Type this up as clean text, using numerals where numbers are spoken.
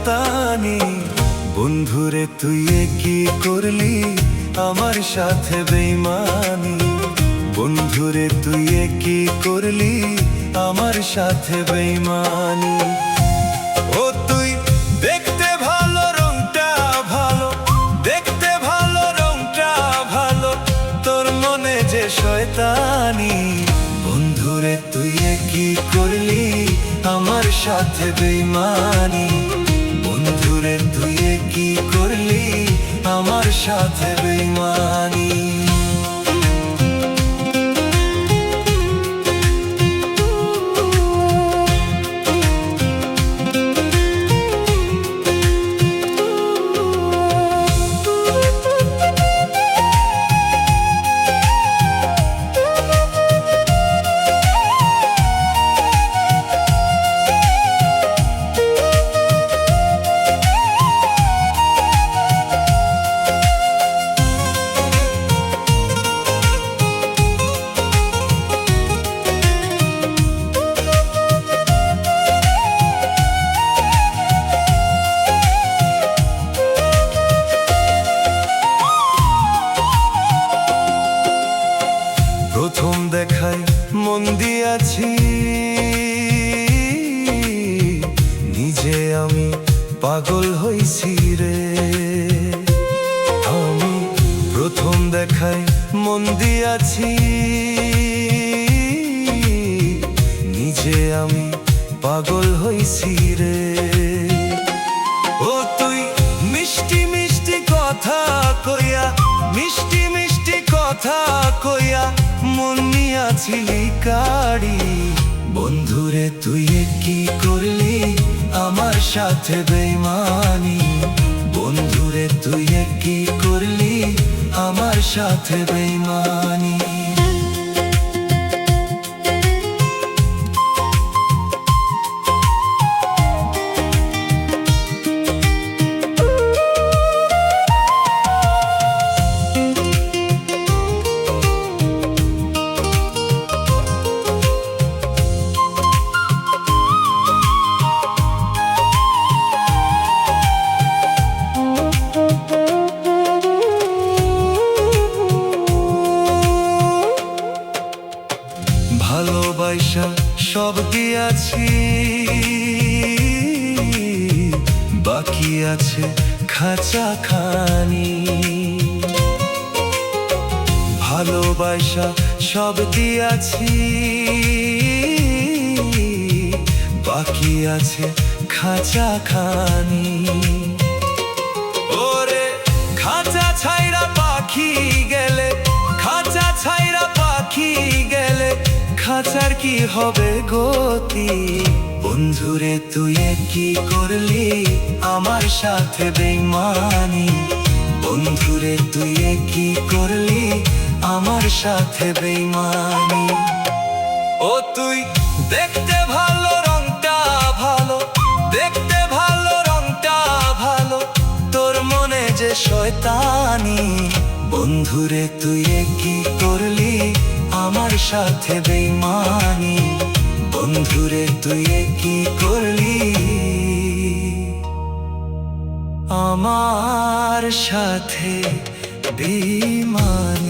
শয়তানি। বন্ধুরে তুই কি করলি আমার সাথে বেঈমানি। বন্ধুরে তুই কি করলি আমার সাথে বেঈমানি। ও তুই দেখতে ভালো, রংটা ভালো, দেখতে ভালো, রংটা ভালো, তোর মনে যে শয়তানি। বন্ধুরে তুই কি করলি আমার সাথে বেঈমানি। বন্ধুরে তুই কি করলি আমার সাথে বেঈমানি। প্রথম দেখায় মন দিয়াছি, নিজে আমি পাগল হইছি রে। আমি প্রথম দেখায় মন দিয়াছি, নিজে আমি পাগল হইছি রে। ও তুই মিষ্টি মিষ্টি কথা কইয়া, মিষ্টি মিষ্টি কথা কইয়া মন নিয়াছিলি কাড়ি। বন্ধুরে তুই কি করলি আমার সাথে বেঈমানি। বন্ধুরে তুই কি করলি আমার সাথে বেঈমানি। ভালোবাসা সব দিয়াছি, বাকি আছে খাঁচা খানি। ভালোবাসা সব দিয়াছি, বাকি আছে খাঁচা খানি। ওরে খাঁচা ছাইরা পাখি গেলে, খাঁচা ছাইরা পাখি গেলে খাঁচার কি হবে গতি। বন্ধুরে তুই কি করলি আমার সাথে বেঈমানি। বন্ধুরে তুই কি করলি আমার সাথে বেঈমানি। ও তুই দেখতে ভালো, রংটা ভালো, দেখতে ভালো, রংটা ভালো, তোর মনে যে শয়তানি। বন্ধুরে তুই কি করলি আমার সাথে বেঈমানি। বন্ধুরে তুই কি করলি আমার সাথে বেঈমানি।